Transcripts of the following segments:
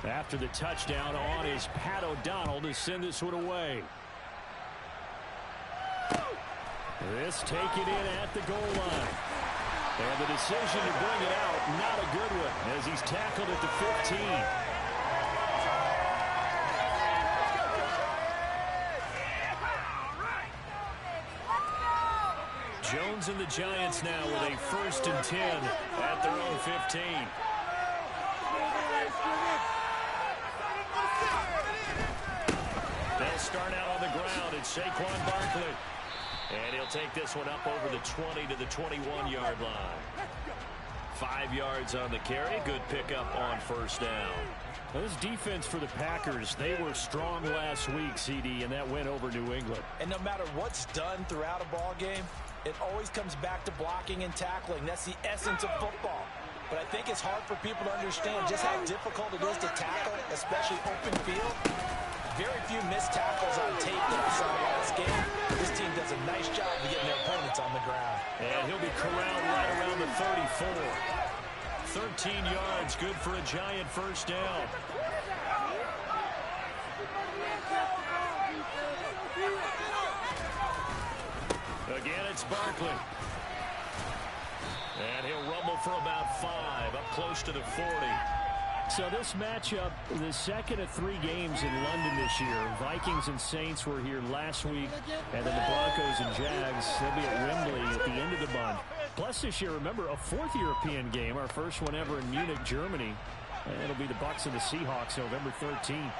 After the touchdown on is Pat O'Donnell to send this one away. This taken in at the goal line. And the decision to bring it out, not a good one, as he's tackled at the 15. Jones and the Giants now with a 1st and 10 at their own 15. They'll start out on the ground. It's Saquon Barkley. And he'll take this one up over the 20 to the 21-yard line. 5 yards on the carry. Good pickup on 1st down. Well, this defense for the Packers, they were strong last week, CD, and that went over New England. And no matter what's done throughout a ball game, it always comes back to blocking and tackling. That's the essence of football. But I think it's hard for people to understand just how difficult it is to tackle, especially open field. Very few missed tackles on tape that I saw last game. This team does a nice job of getting their opponents on the ground. And he'll be corralled right around the 34. 13 yards, good for a Giant 1st down. Again, it's Barkley. And he'll rumble for about 5, up close to the 40. So this matchup, the second of 3 games in London this year. Vikings and Saints were here last week, and then the Broncos and Jags, they'll be at Wembley at the end of the month. Plus this year, remember, a 4th European game, our first one ever in Munich, Germany. And it'll be the Bucs and the Seahawks November 13th.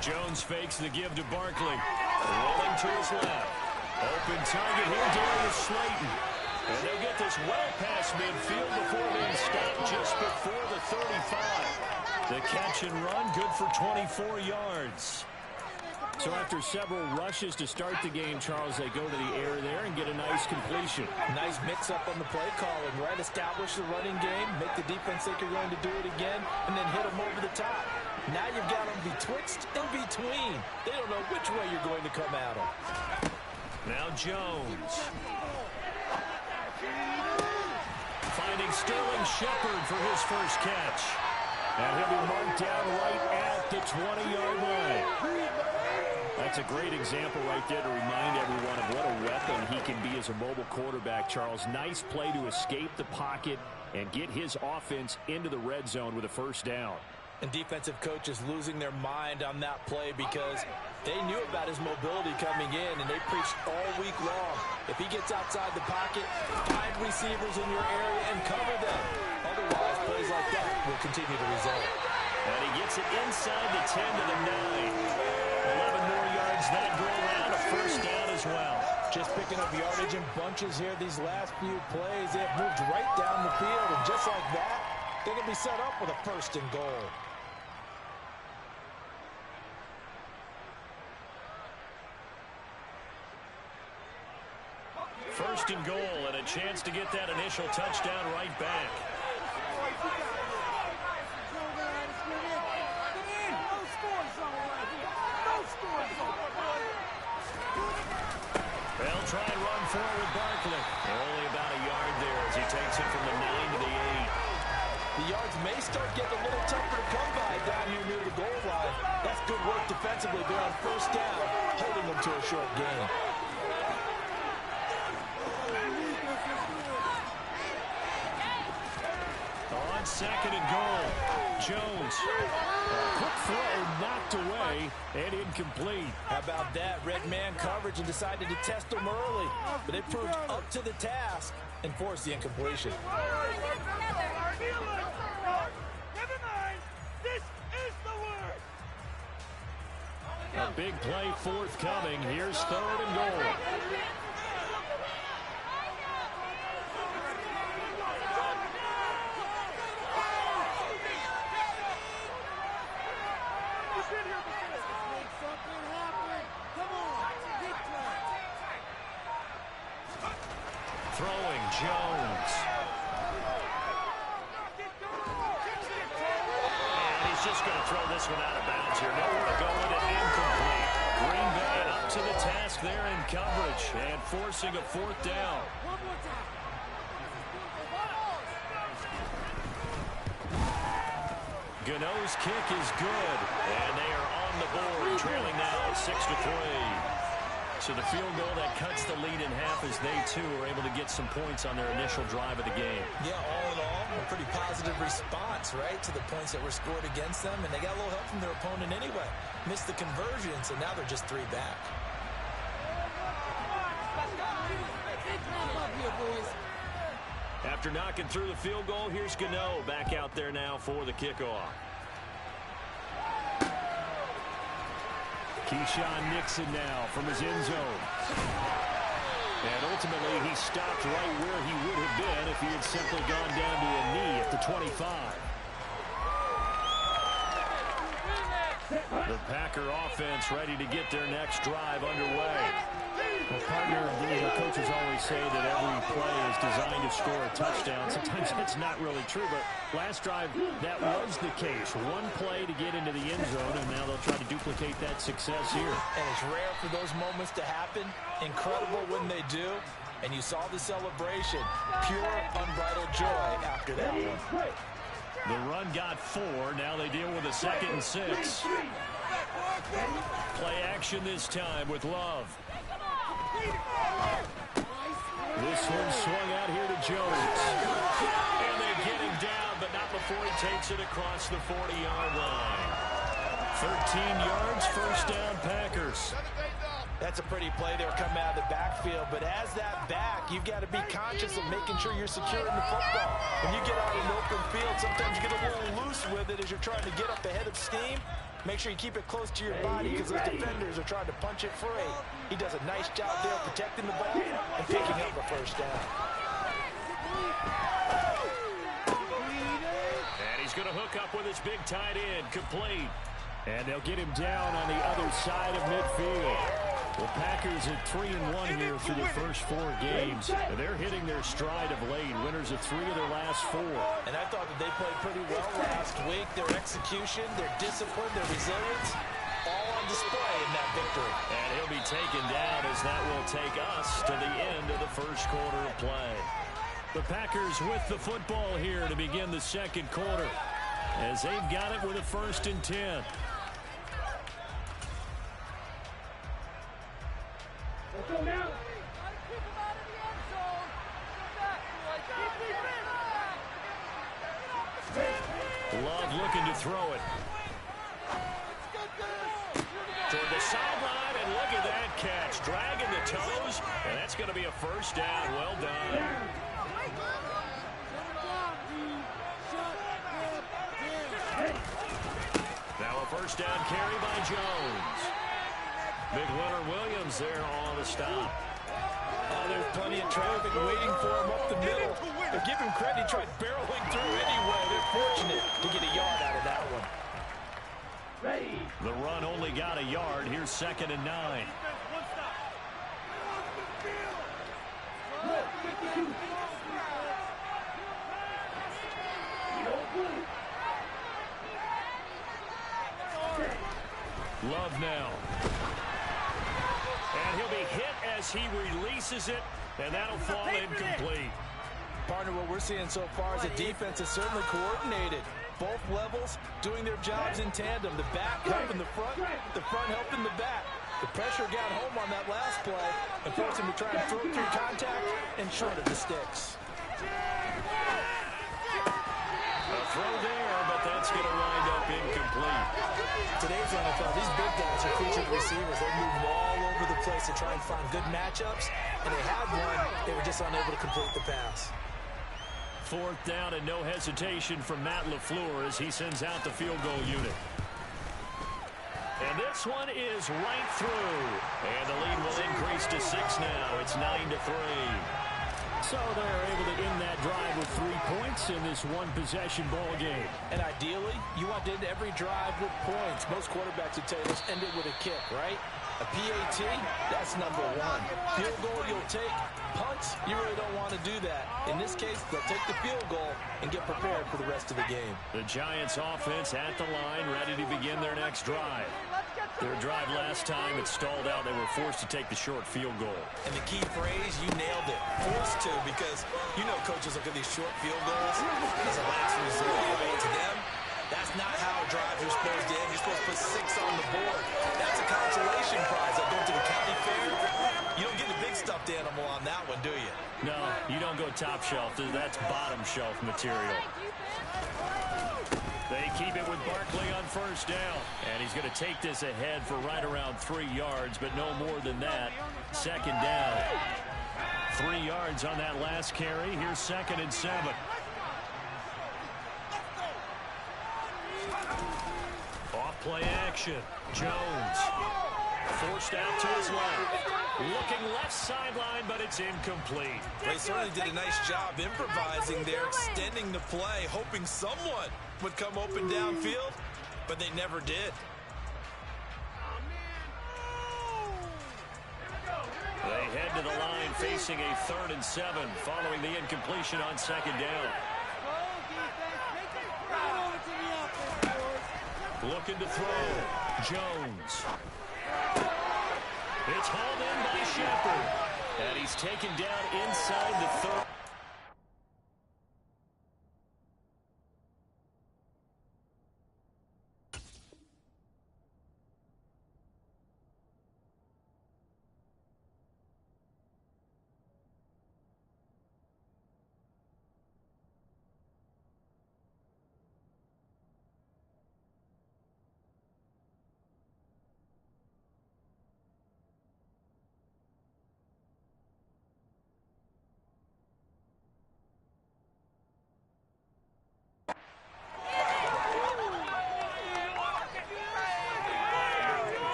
Jones fakes the give to Barkley. Rolling to his left. Open target here, Darius Slayton. And they'll get this well past midfield before being stopped just before the 35. The catch and run, good for 24 yards. So after several rushes to start the game, Charles, they go to the air there and get a nice completion. Nice mix-up on the play calling, right? Establish the running game, make the defense think you're going to do it again, and then hit them over the top. Now you've got them betwixt and between. They don't know which way you're going to come at them. Now Jones. Finding Sterling Shepard for his first catch. And he'll be marked down right at the 20-yard line. That's a great example right there to remind everyone of what a weapon he can be as a mobile quarterback, Charles. Nice play to escape the pocket and get his offense into the red zone with a 1st down. And defensive coaches losing their mind on that play because they knew about his mobility coming in, and they preached all week long. If he gets outside the pocket, find receivers in your area and cover them. Otherwise, plays like that will continue to result. And he gets it inside the 10 to the 9. 11 more yards that go around, a 1st down as well. Just picking up yardage in bunches here these last few plays. They have moved right down the field, and just like that, they're going to be set up with a 1st and goal. First and goal, and a chance to get that initial touchdown right back. They'll try and run forward with Barkley. Only about a yard there as he takes it from the 9 to the 8. The yards may start getting a little tougher to come by down here near the goal line. That's good work defensively there on 1st down, holding them to a short gain. On 2nd and goal, Jones. A quick throw knocked away and incomplete. How about that? Red man coverage and decided to test them early. But they proved up to the task and forced the incompletion. A big play forthcoming. Here's 3rd and goal. Throwing Jones. And he's just going to throw this one out of bounds here. Nowhere to go with it. Incomplete. Green Bay up to the task there in coverage and forcing a 4th down. Gano's kick is good, and they are on the board, trailing now 6-3. So the field goal that cuts the lead in half as they, too, are able to get some points on their initial drive of the game. Yeah, all in all, a pretty positive response, right, to the points that were scored against them, and they got a little help from their opponent anyway. Missed the conversion, so now they're just 3 back. After knocking through the field goal, here's Gano back out there now for the kickoff. Keyshawn Nixon now from his end zone. And ultimately, he stopped right where he would have been if he had simply gone down to a knee at the 25. The Packer offense ready to get their next drive underway. Well, partner, the coaches always say that every play is designed to score a touchdown. Sometimes that's not really true, but last drive, that was the case. One play to get into the end zone, and now they'll try to duplicate that success here. And it's rare for those moments to happen. Incredible when they do. And you saw the celebration. Pure, unbridled joy after that one. The run got 4. Now they deal with a 2nd and 6. Play action this time with Love. This one swung out here to Jones. And they get him down, but not before he takes it across the 40-yard line. 13 yards, first down, Packers. That's a pretty play there coming out of the backfield, but as that back, you've got to be conscious of making sure you're securing the football. When you get out in an open field, sometimes you get a little loose with it as you're trying to get up ahead of steam. Make sure you keep it close to your body because those defenders are trying to punch it free. He does a nice job there protecting the ball and picking up a first down. And he's going to hook up with his big tight end, complete. And they'll get him down on the other side of midfield. The Packers at 3-1 here through the first 4 games. They're hitting their stride of late, winners of 3 of their last 4. And I thought that they played pretty well last week. Their execution, their discipline, their resilience, all on display in that victory. And he'll be taken down as that will take us to the end of the first quarter of play. The Packers with the football here to begin the second quarter as they've got it with a 1st and 10. Love looking to throw it. Toward the sideline, and look at that catch. Dragging the toes, and that's going to be a first down. Well done. Now a first down carry by Jones. Big Leonard Williams there on the stop. Oh, there's plenty of traffic waiting for him up the middle. But give him credit, he tried barreling through anyway. They're fortunate to get a yard out of that one. The run only got a yard. Here's 2nd and 9. Love now. And he'll be hit as he releases it, and that'll fall incomplete. Partner, what we're seeing so far is the defense is certainly coordinated. Both levels doing their jobs in tandem. The back helping the front helping the back. The pressure got home on that last play and forced him to try and throw through contact and short of the sticks. A throw there, but that's going to wind up incomplete. Today's NFL, these big guys are featured receivers. They move all over the place to try and find good matchups, and they had one. They were just unable to complete the pass. 4th down and no hesitation from Matt LaFleur as he sends out the field goal unit. And this one is right through. And the lead will increase to 6 now. It's 9-3. So they're able to end that drive with 3 points in this one-possession ball game. And ideally, you want to end every drive with points. Most quarterbacks would tell you, let's end it with a kick, right? A PAT, that's number 1. Field goal you'll take. Punts, you really don't want to do that. In this case, they'll take the field goal and get prepared for the rest of the game. The Giants offense at the line, ready to begin their next drive. Their drive last time, it stalled out. They were forced to take the short field goal. And the key phrase, you nailed it. Forced to, because you know coaches look at these short field goals as a last resort, right? To them, that's not with 6 on the board. That's a consolation prize. Like going to the county fair. You don't get the big stuffed animal on that one, do you? No, you don't go top shelf. That's bottom shelf material. They keep it with Barkley on first down. And he's going to take this ahead for right around 3 yards, but no more than that. Second down. 3 yards on that last carry. Here's 2nd and 7. Off play action. Jones. Forced out to his left. Looking left sideline, but it's incomplete. They certainly did a nice job improvising there, extending the play, hoping someone would come open downfield, but they never did. They head to the line facing a 3rd and 7 following the incompletion on 2nd down. Looking to throw. Jones. It's hauled in by Shepard. And he's taken down inside the 3rd.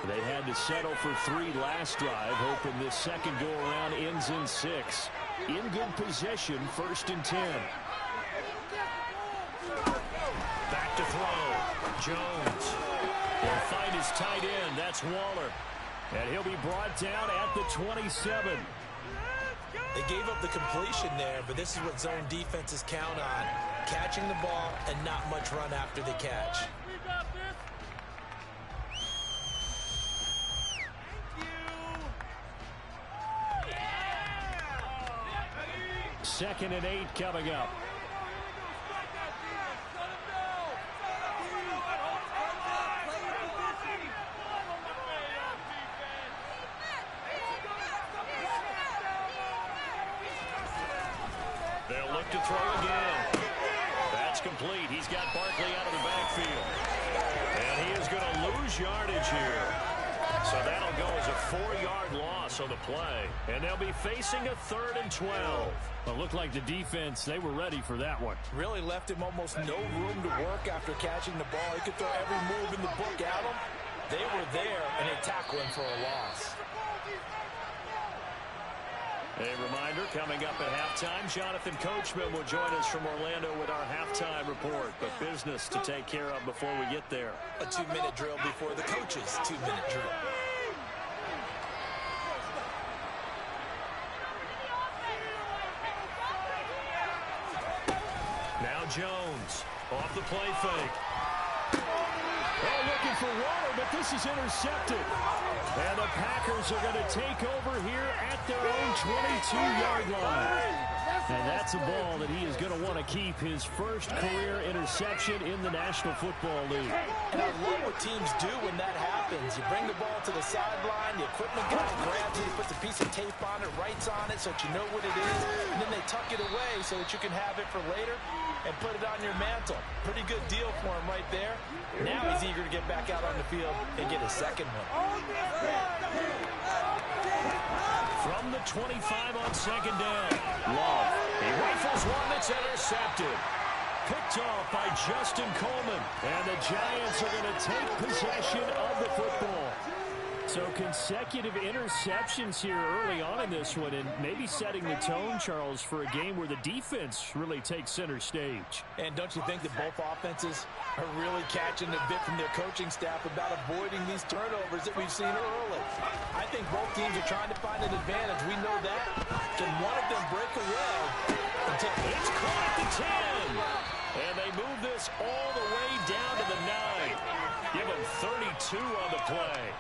They had to settle for 3 last drive, hoping this second go-around ends in 6. In good position, 1st and 10. Back to throw. Jones will find his tight end. That's Waller. And he'll be brought down at the 27. They gave up the completion there, but this is what zone defenses count on. Catching the ball and not much run after the catch. 2nd and 8 coming up. They'll look to throw again. That's complete. He's got Barkley out of the backfield. And he is going to lose yardage here. So that'll go as a 4-yard loss on the play. And they'll be facing a 3rd and 12. Well, it looked like the defense, they were ready for that one. Really left him almost no room to work after catching the ball. He could throw every move in the book at him. They were there, and they tackle him for a loss. A reminder, coming up at halftime, Jonathan Coachman will join us from Orlando with our halftime report. But business to take care of before we get there. A 2-minute drill before the coach's 2-minute drill. Now Jones off the play fake. Oh, looking for Waller, but this is intercepted. And the Packers are going to take over here at their own 22-yard line. And that's a ball that he is going to want to keep, his first career interception in the National Football League. And I love what teams do when that happens. You bring the ball to the sideline, the equipment guy grabs it, he puts a piece of tape on it, writes on it so that you know what it is, and then they tuck it away so that you can have it for later and put it on your mantle. Pretty good deal for him right there. Now he's eager to get back out on the field and get a second one. From the 25 on 2nd down. Love. He rifles one that's intercepted. Picked off by Justin Coleman. And the Giants are going to take possession of the football. So consecutive interceptions here early on in this one, and maybe setting the tone, Charles, for a game where the defense really takes center stage. And don't you think that both offenses are really catching a bit from their coaching staff about avoiding these turnovers that we've seen early? I think both teams are trying to find an advantage. We know that. Can one of them break away? It's caught at the 10. And they move this all the way down to the 9. Give them 32 on the play.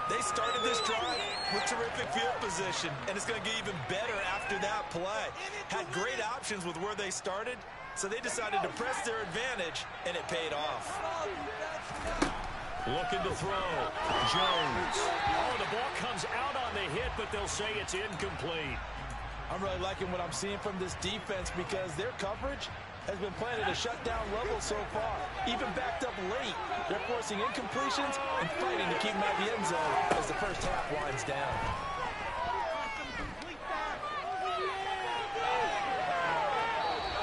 They started this drive with terrific field position, and it's going to get even better after that play. Had great options with where they started, so they decided to press their advantage, and it paid off. Looking to throw. Jones. Oh, the ball comes out on the hit, but they'll say it's incomplete. I'm really liking what I'm seeing from this defense because their coverage has been playing at a shutdown level so far. Even backed up late, they're forcing incompletions and fighting to keep them out of the end zone as the first half winds down.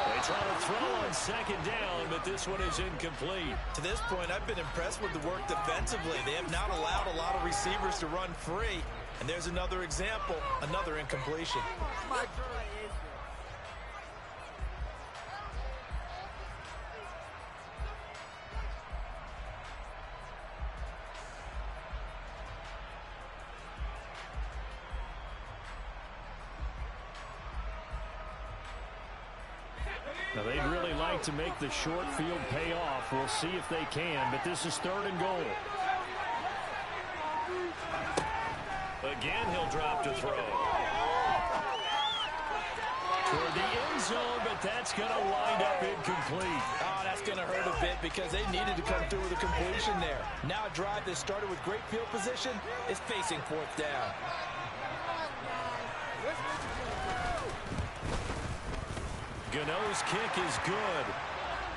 They try to throw on second down, but this one is incomplete. To this point, I've been impressed with the work defensively. They have not allowed a lot of receivers to run free. And there's another example, another incompletion. Now, they'd really like to make the short field pay off. We'll see if they can, but this is 3rd and goal. Again, he'll drop to throw. Toward the end zone, but that's going to wind up incomplete. Oh, that's going to hurt a bit because they needed to come through with a completion there. Now a drive that started with great field position is facing 4th down. Gano's kick is good.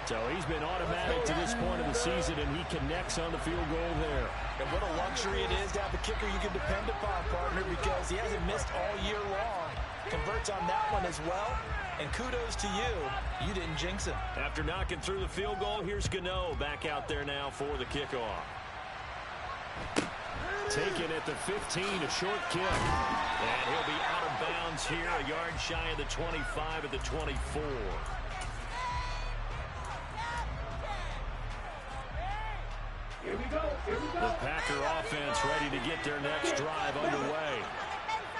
So he's been automatic to this point of the season, and he connects on the field goal there. And what a luxury it is to have a kicker you can depend upon, partner, because he hasn't missed all year long. Converts on that one as well. And kudos to you. You didn't jinx him. After knocking through the field goal, here's Gano back out there now for the kickoff. Taken at the 15, a short kick. And he'll be out of bounds here, a yard shy of the 25 at the 24. The Packer offense ready to get their next drive underway.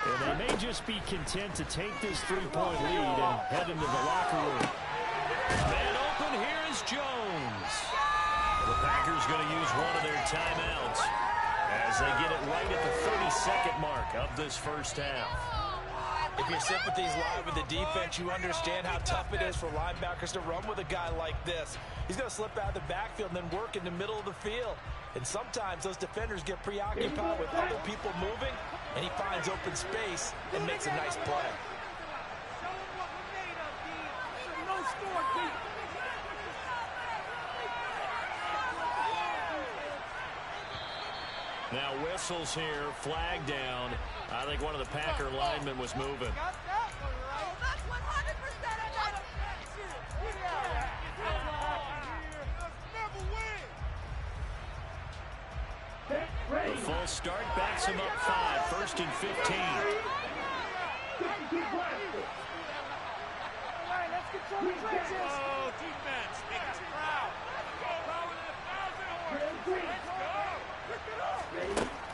And they may just be content to take this 3-point lead and head into the locker room. Man open, here is Jones. The Packers going to use one of their timeouts as they get it right at the 32nd mark of this first half. If your sympathies lie with the defense, you understand how tough it is for linebackers to run with a guy like this. He's going to slip out of the backfield and then work in the middle of the field. And sometimes those defenders get preoccupied with other people moving, and he finds open space and makes a nice play. Now whistles here, flag down. I think one of the Packer linemen was moving. The full start backs him up 5, 1st and 15. Oh, defense, make us proud.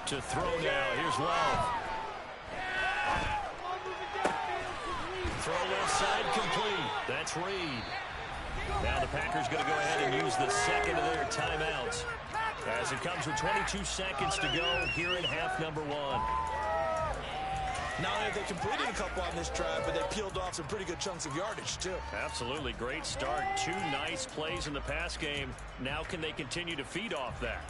To throw now, here's Love. Throw left side complete. That's Reed. Now the Packers going to go ahead and use the second of their timeouts as it comes with 22 seconds to go here in half number 1. Not only have they completed a couple on this drive, but they peeled off some pretty good chunks of yardage, too. Absolutely. Great start. 2 nice plays in the pass game. Now can they continue to feed off that?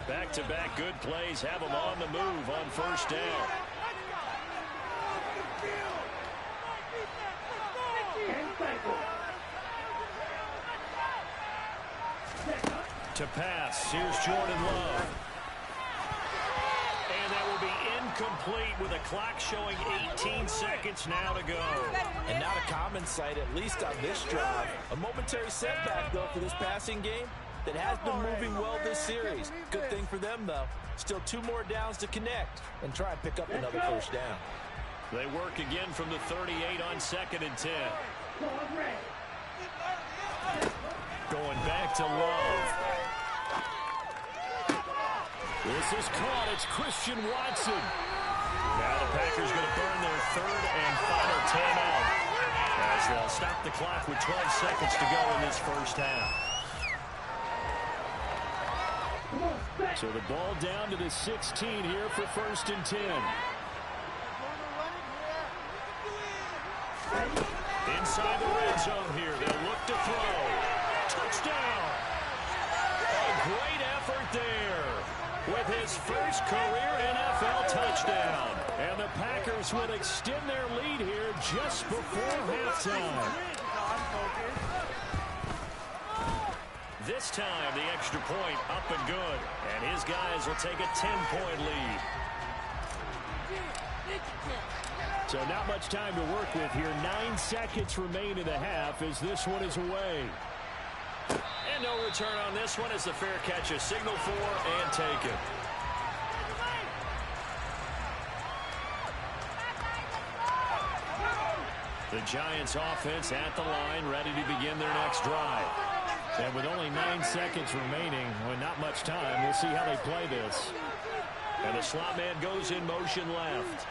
Back-to-back good plays have them on the move on first down. To pass, here's Jordan Love. And that will be incomplete with a clock showing 18 seconds now to go. And not a common sight, at least on this drive. A momentary setback, though, for this passing game that has been moving well this series. Good thing for them, though. Still 2 more downs to connect and try and pick up another first down. They work again from the 38 on 2nd and 10. Going back to Love. This is caught. It's Christian Watson. Now the Packers going to burn their 3rd and final timeout. as they'll stop the clock with 12 seconds to go in this first half. So the ball down to the 16 here for 1st and 10. Inside the red zone here. They'll look to throw. Touchdown. A great effort there with his first career NFL touchdown. And the Packers will extend their lead here just before halftime. This time, the extra point up and good. And his guys will take a 10-point lead. So not much time to work with here. 9 seconds remain in the half as this one is away. And no return on this one as the fair catch is signaled for and taken. The Giants offense at the line, ready to begin their next drive. And with only 9 seconds remaining, with not much time, we'll see how they play this. And the slot man goes in motion left.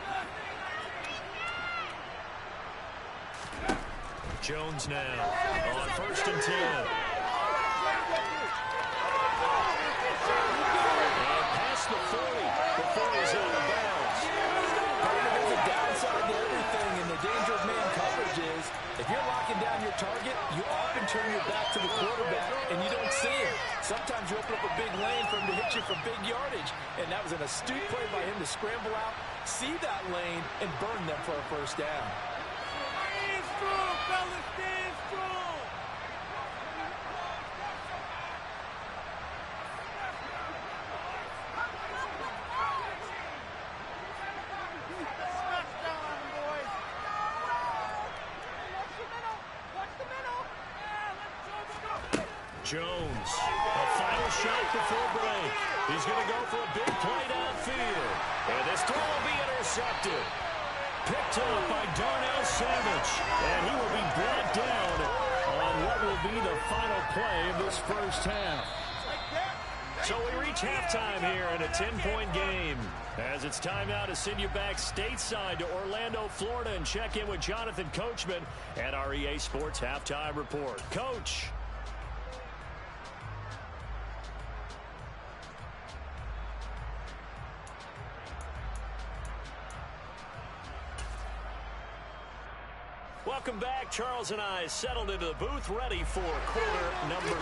Jones now on 1st and 10. And past the 40 before he's out of bounds. There's a downside to everything, and the danger of man coverage is if you're locking down your target, you often turn your back to the quarterback, and you don't see him. Sometimes you open up a big lane for him to hit you for big yardage, and that was an astute play by him to scramble out, see that lane, and burn them for a first down. Jones, a final shot before break. He's going to go for a big play downfield. And this throw will be intercepted. Picked up by Darnell Savage. And he will be brought down on what will be the final play of this first half. So we reach halftime here in a 10-point game. As it's time now to send you back stateside to Orlando, Florida, and check in with Jonathan Coachman at our EA Sports Halftime Report. Coach. Welcome back. Charles and I settled into the booth, ready for quarter number 3.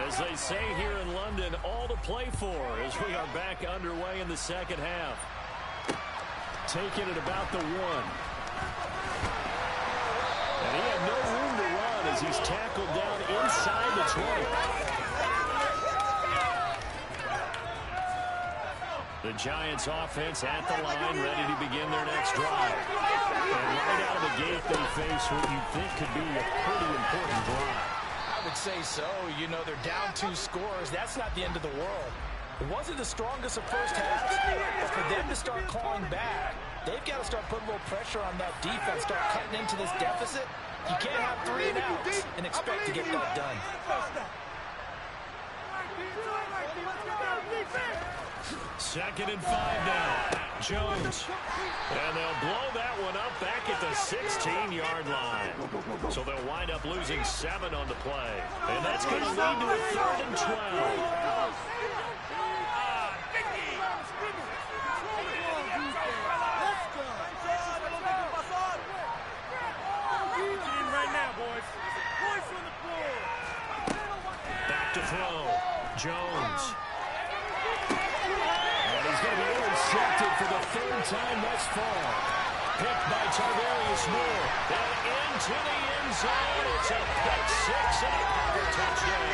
As they say here in London, all to play for as we are back underway in the second half. Taking it about the 1. And he had no room to run as he's tackled down inside the 20. The Giants offense at the line, ready to begin their next drive. And right out of the gate, they face what you think could be a pretty important drive. I would say so. You know, they're down 2 scores. That's not the end of the world. It wasn't the strongest of first halves, but for them to start clawing back, they've got to start putting a little pressure on that defense, start cutting into this deficit. You can't have 3 and outs and expect to get that done. Second and 5 now. Jones. And they'll blow that one up back at the 16-yard line. So they'll wind up losing 7 on the play. And that's going to lead to a 3rd and 12. Back to throw. Jones. Going to be intercepted for the 3rd time thus far. Picked by Tarvarius Moore. And into the end zone. It's a pick 6 and a Packer touchdown.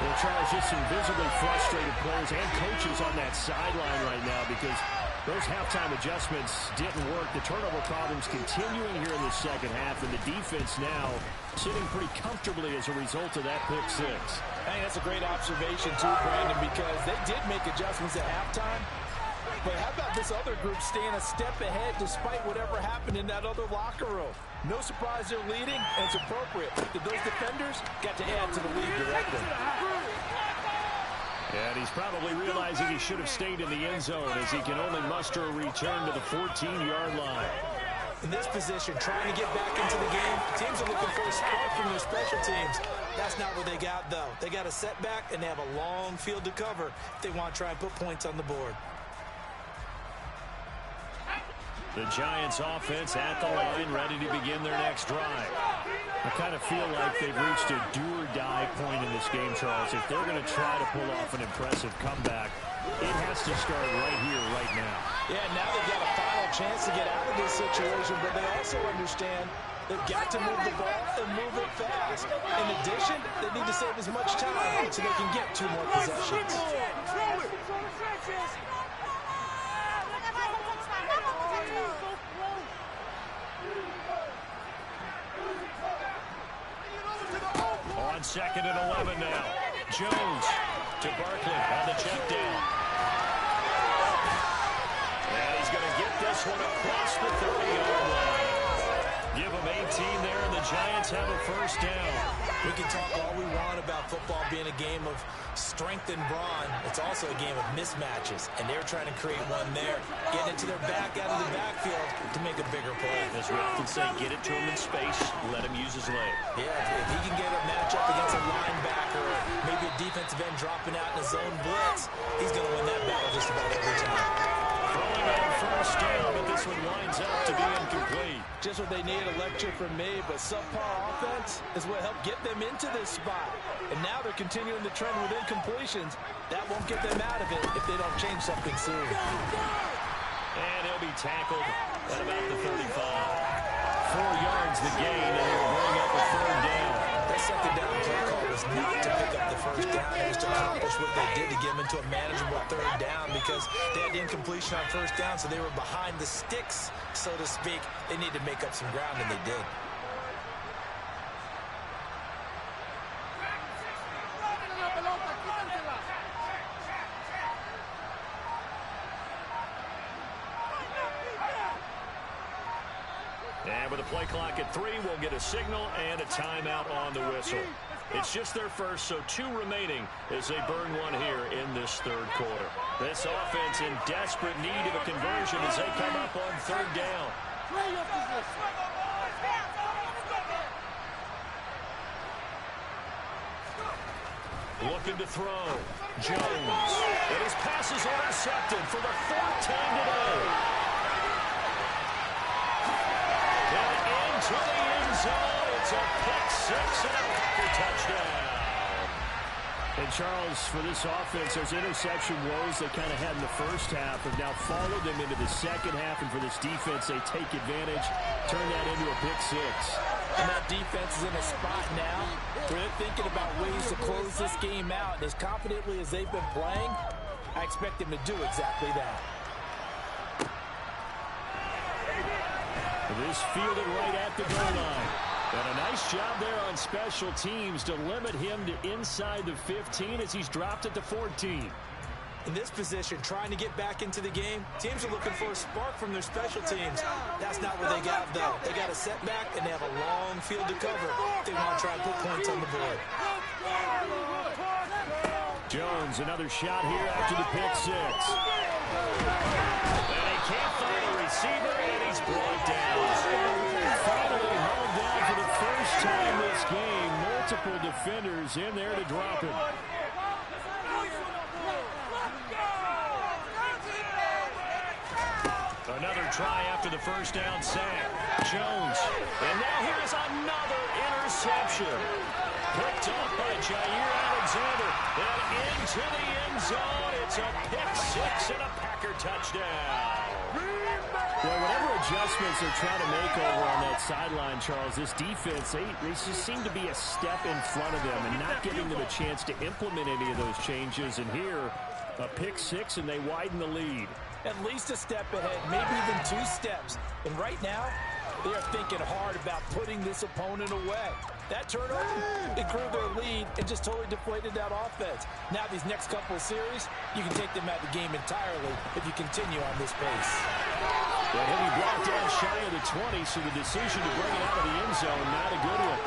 Well, Charles, just some visibly frustrated players and coaches on that sideline right now because those halftime adjustments didn't work. The turnover problems continuing here in the second half, and the defense now sitting pretty comfortably as a result of that pick 6. I think that's a great observation, too, Brandon, because they did make adjustments at halftime. But how about this other group staying a step ahead despite whatever happened in that other locker room? No surprise they're leading, and it's appropriate that those defenders got to add to the lead directly. And he's probably realizing he should have stayed in the end zone as he can only muster a return to the 14-yard line. In this position, trying to get back into the game, teams are looking for a spark from their special teams. That's not what they got, though. They got a setback, and they have a long field to cover if they want to try and put points on the board. The Giants offense at the line, ready to begin their next drive. I kind of feel like they've reached a do-or-die point in this game, Charles. If they're going to try to pull off an impressive comeback, it has to start right here, right now. Yeah, now they've got a final chance to get out of this situation, but they also understand they've got to move the ball and move it fast. In addition, they need to save as much time so they can get 2 more possessions. On 2nd and 11 now. Jones to Barkley on the check down. And he's going to get this one across the 30-yard line. Give him 18 there, and the Giants have a first down. We can talk all we want about football being a game of strength and brawn. It's also a game of mismatches, and they're trying to create one there. Getting it to their back out of the backfield to make a bigger play. As we often say, get it to him in space, let him use his leg. Yeah, if he can get a matchup against a linebacker, or maybe a defensive end dropping out in a zone blitz, he's going to win that battle just about every time. Throwing on first down, but this one winds up to be incomplete. Just what they need, a lecture from me, but subpar offense is what helped get them into this spot. And now they're continuing the trend with incompletions. That won't get them out of it if they don't change something soon. And he'll be tackled at about the 35. 4 yards the gain, and he'll bring up a third down. That second down play call was not to pick up the first down. It was to accomplish what they did to get them into a manageable third down because they had incompletion on first down, so they were behind the sticks, so to speak. They need to make up some ground, and they did. And with a play clock at 3, we'll get a signal and a timeout on the whistle. It's just their first, so 2 remaining as they burn one here in this third quarter. This offense in desperate need of a conversion as they come up on third down. Looking to throw. Jones. And his pass is intercepted for the 4th time today. To the end zone, it's a pick 6 and a Packer touchdown. And Charles, for this offense, those interception woes they kind of had in the first half have now followed them into the second half, and for this defense, they take advantage, turn that into a pick 6. And that defense is in a spot now where they're thinking about ways to close this game out. And as confidently as they've been playing, I expect them to do exactly that. This fielded right at the goal line. And a nice job there on special teams to limit him to inside the 15 as he's dropped it to 14. In this position, trying to get back into the game, teams are looking for a spark from their special teams. That's not what they got, though. They got a setback, and they have a long field to cover if they want to try and put points on the board. Jones, another shot here after the pick 6. And he can't find a receiver, and he's brought down. Finally held down for the first time this game. Multiple defenders in there to drop him. Another try after the first down sack. Jones. And now here's another interception. Picked off by Jair Alexander. And into the end zone. It's a pick 6 and a Packer touchdown. Well, whatever adjustments they're trying to make over on that sideline, Charles, this defense, they just seem to be a step in front of them and not giving them a chance to implement any of those changes. And here, a pick 6, and they widen the lead. At least a step ahead, maybe even 2 steps. And right now, they are thinking hard about putting this opponent away. That turnover, it grew their lead and just totally deflated that offense. Now these next couple of series, you can take them out of the game entirely if you continue on this pace. Well, he'll be brought down shy of the 20, so the decision to bring it out of the end zone, not a good one.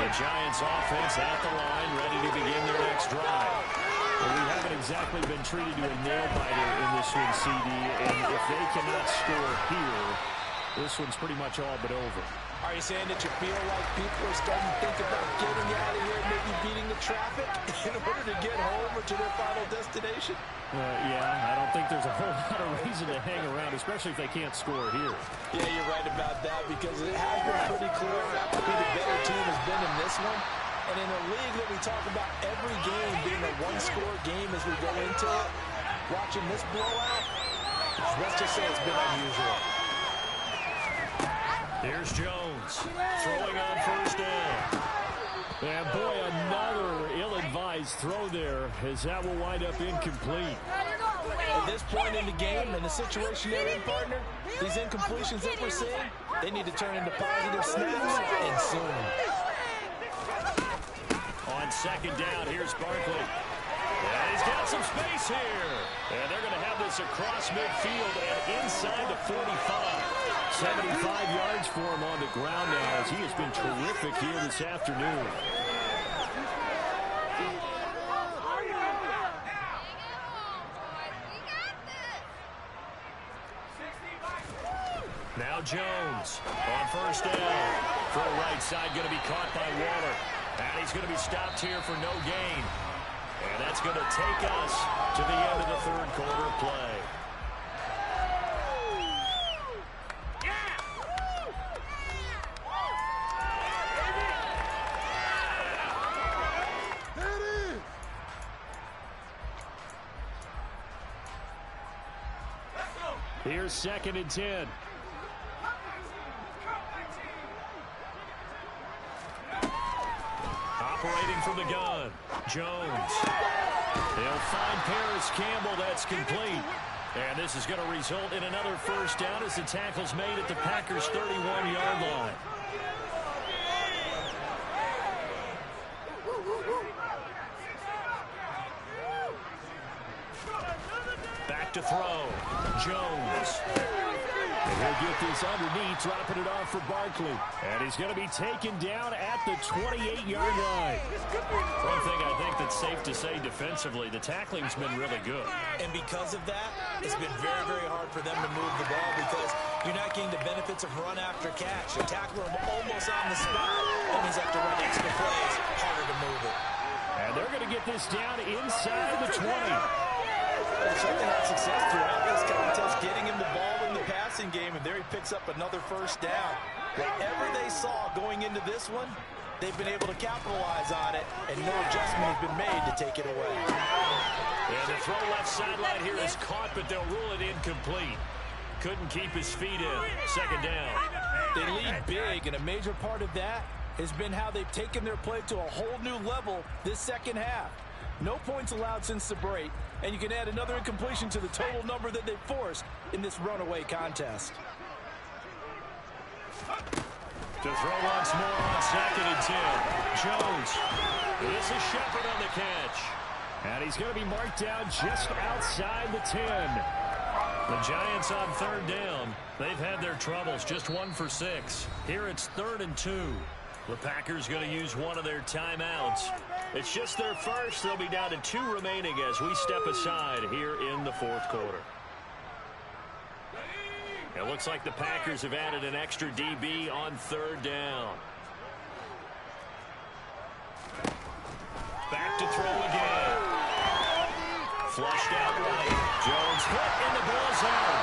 The Giants offense at the line, ready to begin their next drive. Well, we haven't exactly been treated to a nail-biter in this one, CD, and if they cannot score here, this one's pretty much all but over. Are you saying that you feel like people are starting to think about getting out of here, maybe beating the traffic in order to get home or to their final destination? Yeah, I don't think there's a whole lot of reason to hang around, especially if they can't score here. Yeah, you're right about that because it has been pretty clear who the better team has been in this one. And in a league that we talk about every game being a one-score game as we go into it, watching this blowout, let's just say it's been unusual. Here's Jones throwing on first down. And boy, another ill-advised throw there as that will wind up incomplete. At this point in the game, in the situation they're in, partner, these incompletions that we're seeing, they need to turn into positive snaps and soon. On second down, here's Barkley. And he's got some space here. And they're going to have this across midfield and inside the 45. 75 yards for him on the ground now as he has been terrific here this afternoon. Now Jones on first down. Throw right side going to be caught by Waller. And he's going to be stopped here for no gain. And that's going to take us to the end of the third quarter of play. Here's 2nd and 10. Operating from the gun, Jones. They'll find Paris Campbell. That's complete. And this is going to result in another first down as the tackle's made at the Packers' 31-yard line. Back to throw, Jones. And he'll get this underneath, dropping it off for Barkley. And he's going to be taken down at the 28-yard line. One thing I think that's safe to say defensively, the tackling's been really good. And because of that, it's been very, very hard for them to move the ball because you're not getting the benefits of run after catch. You tackle them almost on the spot. That means after running extra plays, harder to move it. And they're going to get this down inside the 20. They've certainly had success throughout this contest, getting him the ball in the passing game, and there he picks up another first down. Whatever they saw going into this one, they've been able to capitalize on it, and no adjustment has been made to take it away. And the throw left sideline here is caught, but they'll rule it incomplete. Couldn't keep his feet in. Second down. They lead big, and a major part of that has been how they've taken their play to a whole new level this second half. No points allowed since the break, and you can add another incompletion to the total number that they forced in this runaway contest. To throw once more on 2nd and 10. Jones. This is Shepard on the catch. And he's going to be marked down just outside the 10. The Giants on third down. They've had their troubles, just 1 for 6. Here it's 3rd and 2. The Packers going to use one of their timeouts. It's just their first. They'll be down to 2 remaining as we step aside here in the fourth quarter. It looks like the Packers have added an extra DB on third down. Back to throw again. Flushed out right. Jones hit in the ball zone.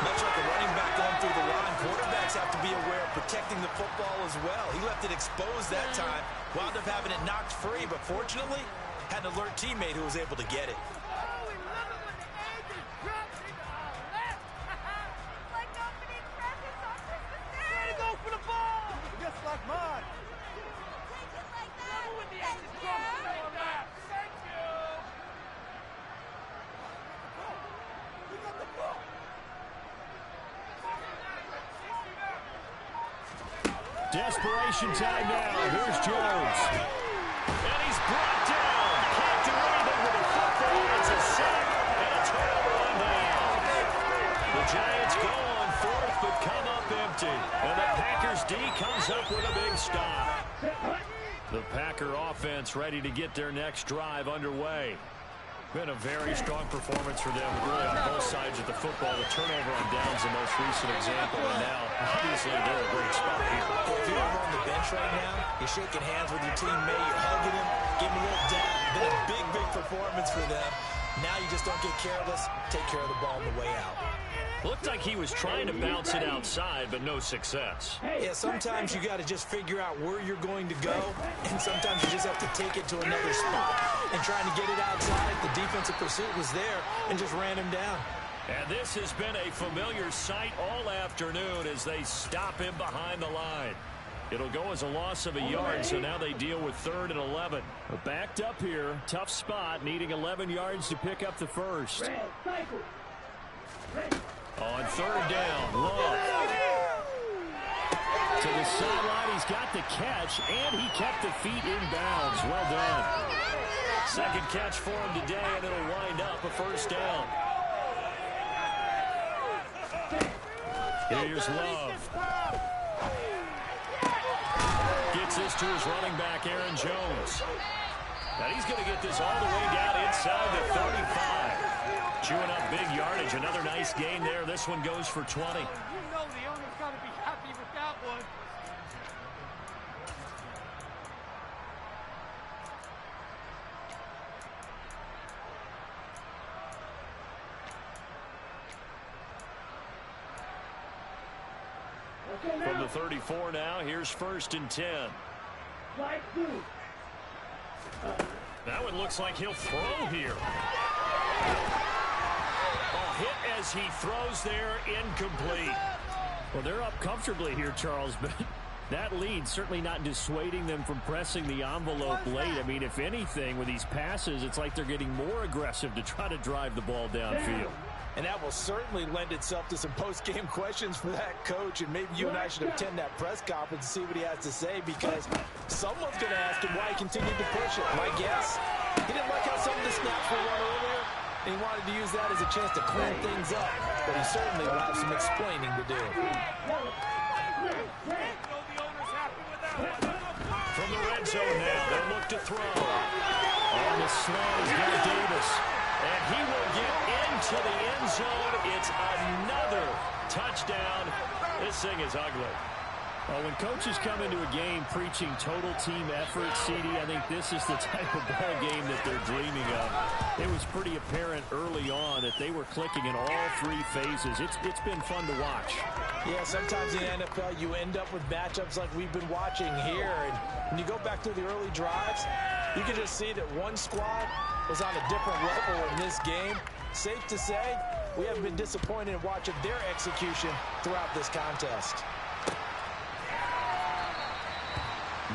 Much like a running back going through the line, quarterbacks have to be aware of protecting the football as well. He left it exposed that time, wound up having it knocked free, but fortunately, had an alert teammate who was able to get it. Desperation time now. Here's Jones. And he's brought down. Can't do anything with the football. It's a sack and a turnover on down. The Giants go on 4th but come up empty. And the Packers D comes up with a big stop. The Packer offense ready to get their next drive underway. Been a very strong performance for them, really on both sides of the football. The turnover on downs the most recent example, and now, obviously, they're a great spot here. If you're over on the bench right now, you're shaking hands with your teammate, you're hugging him, giving him a little dap. Been a big, big performance for them. Now you just don't get careless. Take care of the ball on the way out. Looked like he was trying to bounce it outside, but no success. Yeah, sometimes you got to just figure out where you're going to go, and sometimes you just have to take it to another spot. And trying to get it outside, the defensive pursuit was there and just ran him down. And this has been a familiar sight all afternoon as they stop him behind the line. It'll go as a loss of a yard, so now they deal with 3rd and 11. Backed up here, tough spot, needing 11 yards to pick up the first. On 3rd down, Love. To the sideline, he's got the catch, and he kept the feet in bounds. Well done. Second catch for him today, and it'll wind up a first down. Here's Love. Gets this to his running back, Aaron Jones. And he's going to get this all the way down inside the 35. Chewing up big yardage. Another nice gain there. This one goes for 20. You know the owner's got to be happy with that one. From the 34 now, here's 1st and 10. That one looks like he'll throw here. A hit as he throws there, incomplete. Well, they're up comfortably here, Charles, but that lead certainly not dissuading them from pressing the envelope late. I mean, if anything, with these passes, it's like they're getting more aggressive to try to drive the ball downfield. And that will certainly lend itself to some post-game questions for that coach. And maybe you and I should attend that press conference and see what he has to say, because someone's going to ask him why he continued to push it. My guess, he didn't like how some of the snaps were run earlier, and he wanted to use that as a chance to clean things up. But he certainly will have some explaining to do. From the red zone now, they'll look to throw. On the slant is Gabe Davis. And he will get into the end zone. It's another touchdown. This thing is ugly. Well, when coaches come into a game preaching total team effort, CD, I think this is the type of ball game that they're dreaming of. It was pretty apparent early on that they were clicking in all 3 phases. It's been fun to watch. Yeah, sometimes in the NFL you end up with matchups like we've been watching here. And when you go back through the early drives, you can just see that one squad was on a different level in this game. Safe to say, we haven't been disappointed in watching their execution throughout this contest.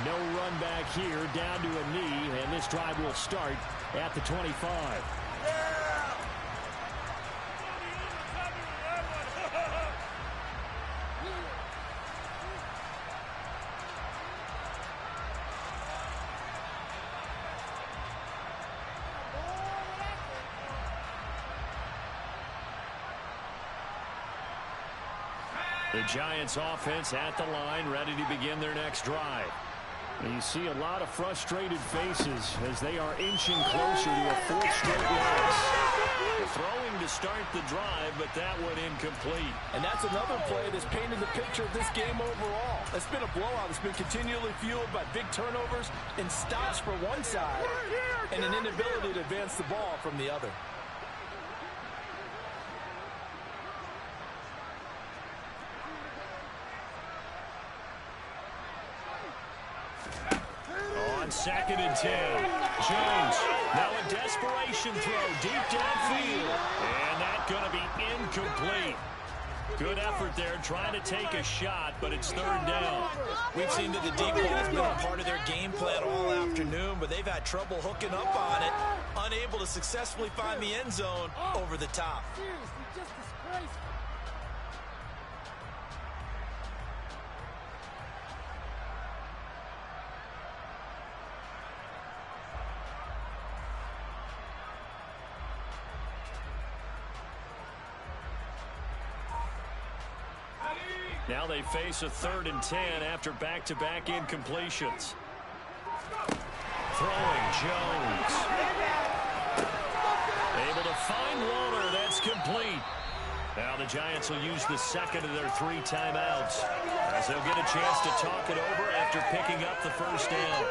No run back here, down to a knee, and this drive will start at the 25. The Giants offense at the line, ready to begin their next drive. And you see a lot of frustrated faces as they are inching closer to a 4th straight loss. Throwing to start the drive, but that one incomplete. And that's another play that's painted the picture of this game overall. It's been a blowout. It's been continually fueled by big turnovers and stops for one side and an inability to advance the ball from the other. On 2nd and 10, Jones, now a desperation throw deep downfield, and that's going to be incomplete. Good effort there, trying to take a shot, but it's 3rd down. We've seen that the deep ball has been a part of their game plan all afternoon, but they've had trouble hooking up on it, unable to successfully find the end zone over the top. Seriously, just disgraceful. Now they face a 3rd and 10 after back-to-back incompletions. Throwing Jones. find Waller. That's complete. Now the Giants will use the second of their 3 timeouts, as they'll get a chance to talk it over after picking up the first down.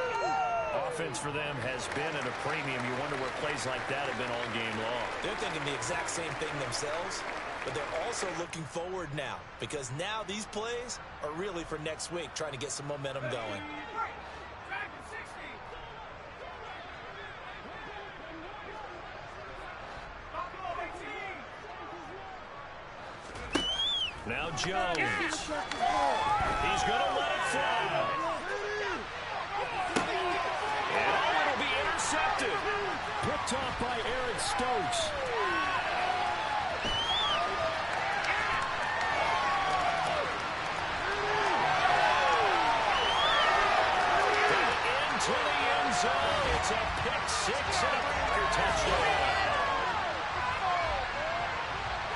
Offense for them has been at a premium. You wonder where plays like that have been all game long. They're thinking the exact same thing themselves, but they're also looking forward now, because now these plays are really for next week, trying to get some momentum going. Now Jones. He's going to let it fly. And it'll be intercepted. Picked off by Eric Stokes. Into the end zone. It's a pick 6 and a Packer touchdown.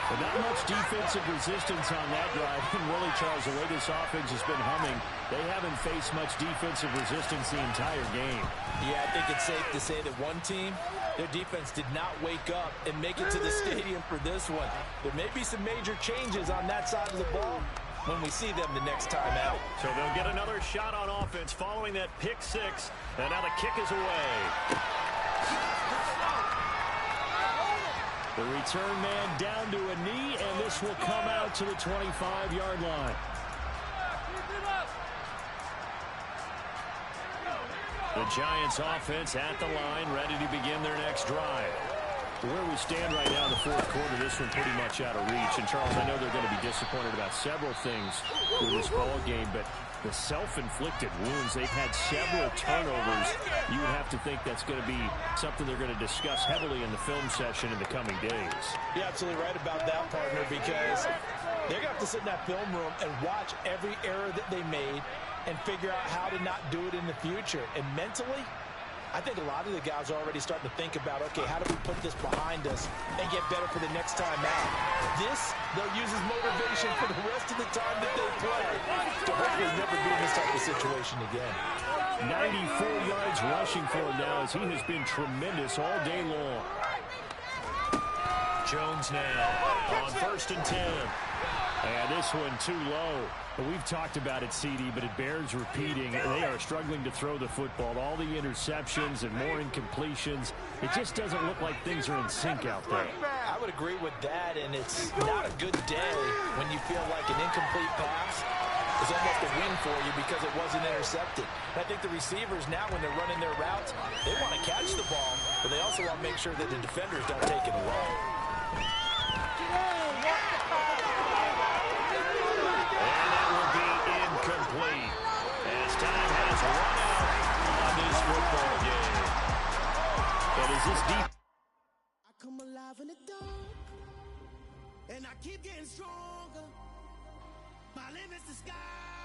But not much defensive resistance on that drive. And really, Charles, the way this offense has been humming, they haven't faced much defensive resistance the entire game. Yeah, I think it's safe to say that one team, their defense did not wake up and make it to the stadium for this one. There may be some major changes on that side of the ball when we see them the next time out. So they'll get another shot on offense following that pick 6. And now the kick is away. The return man down to a knee, and this will come out to the 25-yard line. The Giants offense at the line, ready to begin their next drive. Where we stand right now in the fourth quarter, this one pretty much out of reach. And, Charles, I know they're going to be disappointed about several things with this ball game, but the self-inflicted wounds, they've had several turnovers. You would have to think that's going to be something they're going to discuss heavily in the film session in the coming days. You're absolutely right about that, partner, because they're going to have to sit in that film room and watch every error that they made and figure out how to not do it in the future. And mentally, I think a lot of the guys are already starting to think about, okay, how do we put this behind us and get better for the next time out? This, they'll use as motivation for the rest of the time that they play to hopefully never be in this type of situation again. 94 yards rushing for him now, as he has been tremendous all day long. Jones now on 1st and 10. And this one too low. But we've talked about it, CD, but it bears repeating. They are struggling to throw the football. All the interceptions and more incompletions. It just doesn't look like things are in sync out there. I would agree with that, and it's not a good day when you feel like an incomplete pass is almost a win for you because it wasn't intercepted. And I think the receivers now, when they're running their routes, they want to catch the ball, but they also want to make sure that the defenders don't take it away. Complete as time has run out on this football game. But is this deep? I come alive in the dark, and I keep getting stronger. My limit's the sky.